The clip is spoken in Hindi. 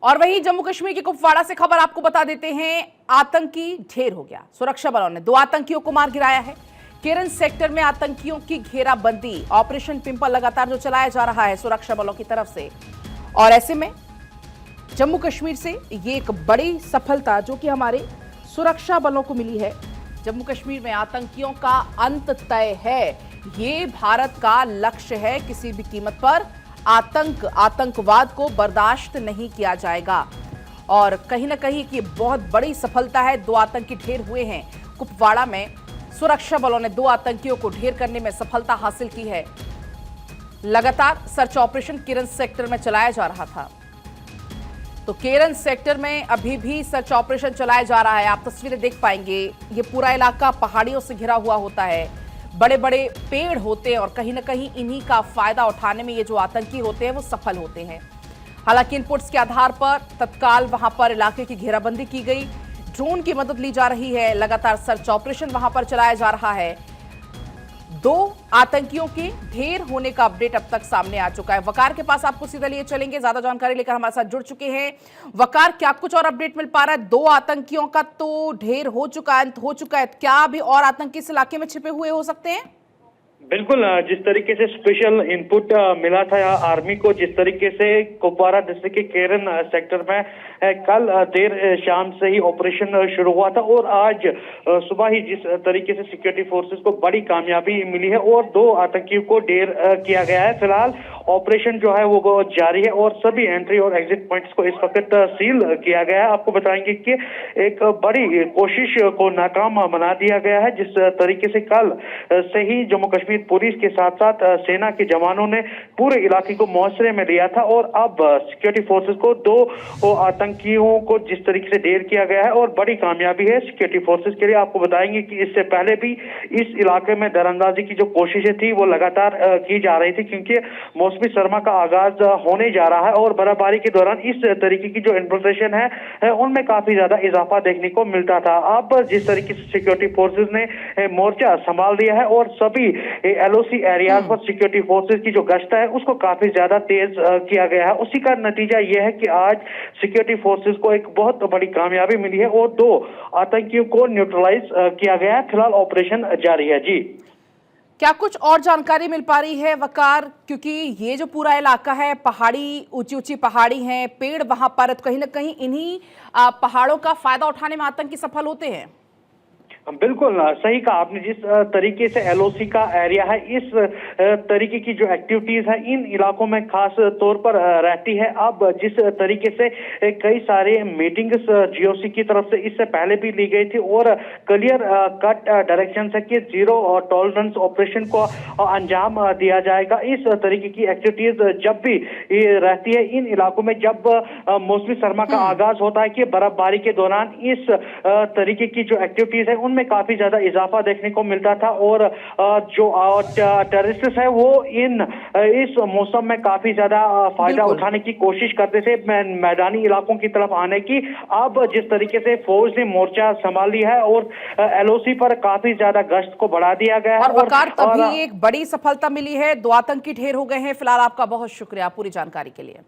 और वहीं जम्मू कश्मीर के कुपवाड़ा से खबर आपको बता देते हैं, आतंकी ढेर हो गया। सुरक्षा बलों ने 2 आतंकियों को मार गिराया है। केरन सेक्टर में आतंकियों की घेराबंदी, ऑपरेशन पिंपल लगातार जो चलाया जा रहा है सुरक्षा बलों की तरफ से, और ऐसे में जम्मू कश्मीर से ये एक बड़ी सफलता जो कि हमारे सुरक्षा बलों को मिली है। जम्मू कश्मीर में आतंकियों का अंत तय है, ये भारत का लक्ष्य है। किसी भी कीमत पर आतंकवाद को बर्दाश्त नहीं किया जाएगा। और कहीं ना कहीं ये बहुत बड़ी सफलता है। 2 आतंकी ढेर हुए हैं कुपवाड़ा में। सुरक्षा बलों ने 2 आतंकियों को ढेर करने में सफलता हासिल की है। लगातार सर्च ऑपरेशन केरन सेक्टर में चलाया जा रहा था, तो केरन सेक्टर में अभी भी सर्च ऑपरेशन चलाया जा रहा है। आप तस्वीरें देख पाएंगे, ये पूरा इलाका पहाड़ियों से घिरा हुआ होता है, बड़े बड़े पेड़ होते हैं और कहीं ना कहीं इन्हीं का फायदा उठाने में ये जो आतंकी होते हैं वो सफल होते हैं। हालांकि इनपुट्स के आधार पर तत्काल वहां पर इलाके की घेराबंदी की गई, ड्रोन की मदद ली जा रही है, लगातार सर्च ऑपरेशन वहां पर चलाया जा रहा है। 2 आतंकियों के ढेर होने का अपडेट अब तक सामने आ चुका है। वकार के पास आपको सीधा लिए चलेंगे, ज्यादा जानकारी लेकर हमारे साथ जुड़ चुके हैं। वकार, क्या कुछ और अपडेट मिल पा रहा है? 2 आतंकियों का तो ढेर हो चुका है, अंत हो चुका है, क्या अभी और आतंकी इस इलाके में छिपे हुए हो सकते हैं? बिल्कुल, जिस तरीके से स्पेशल इनपुट मिला था आर्मी को, जिस तरीके से कुपवाड़ा डिस्ट्रिक्ट के केरन सेक्टर में कल देर शाम से ही ऑपरेशन शुरू हुआ था और आज सुबह ही जिस तरीके से सिक्योरिटी फोर्सेस को बड़ी कामयाबी मिली है और 2 आतंकियों को ढेर किया गया है। फिलहाल ऑपरेशन जो है वो जारी है और सभी एंट्री और एग्जिट पॉइंट्स को इस वक्त सील किया गया है। आपको बताएंगे कि एक बड़ी कोशिश को नाकाम बना दिया गया है। जिस तरीके से कल से ही जम्मू कश्मीर पुलिस के साथ साथ सेना के जवानों ने पूरे इलाके को मुहसरे में लिया था और अब सिक्योरिटी फोर्सेस को 2 आतंकियों को जिस तरीके से ढेर किया गया है और बड़ी कामयाबी है सिक्योरिटी फोर्सेस के लिए। आपको बताएंगे कि इससे पहले भी इस इलाके में दरअंदाजी की जो कोशिशें थी वो लगातार की जा रही थी, क्योंकि मौसमी सरमा का आगाज होने जा रहा है और बर्फबारी के दौरान इस तरीके की जो इन्फिल्ट्रेशन है उनमें काफी ज्यादा इजाफा देखने को मिलता था। अब जिस तरीके से सिक्योरिटी फोर्सेस ने मोर्चा संभाल लिया है और सभी एलओसी एरियाज पर सिक्योरिटी फोर्सेस की जो गश्त है उसको काफी ज्यादा तेज किया गया है, उसी का नतीजा यह है कि आज सिक्योरिटी फोर्सेस को एक बहुत बड़ी कामयाबी मिली है और 2 आतंकियों को न्यूट्रलाइज किया गया है। फिलहाल ऑपरेशन जारी है। जी, क्या कुछ और जानकारी मिल पा रही है वकार? क्योंकि ये जो पूरा इलाका है, पहाड़ी, ऊंची ऊंची पहाड़ी हैं, पेड़ वहां पर, तो कहीं ना कहीं इन्हीं पहाड़ों का फायदा उठाने में आतंकी सफल होते हैं। बिल्कुल सही कहा आपने। जिस तरीके से एलओसी का एरिया है, इस तरीके की जो एक्टिविटीज है इन इलाकों में खास तौर पर रहती है। अब जिस तरीके से कई सारे मीटिंग्स जीओसी की तरफ से इससे पहले भी ली गई थी और क्लियर कट डायरेक्शन है कि 0 टॉलरेंस ऑपरेशन को अंजाम दिया जाएगा। इस तरीके की एक्टिविटीज जब भी रहती है इन इलाकों में, जब मौसमी सरमा का आगाज होता है कि बर्फबारी के दौरान इस तरीके की जो एक्टिविटीज है उनमें काफी ज्यादा इजाफा देखने को मिलता था और जो टेररिस्ट है वो इस मौसम में काफी ज्यादा फायदा उठाने की कोशिश करते थे, मैदानी इलाकों की तरफ आने की। अब जिस तरीके से फौज ने मोर्चा संभाल लिया है और एलओसी पर काफी ज्यादा गश्त को बढ़ा दिया गया है और वकार, तभी एक बड़ी सफलता मिली है। 2 आतंकी ढेर हो गए हैं। फिलहाल आपका बहुत शुक्रिया पूरी जानकारी के लिए।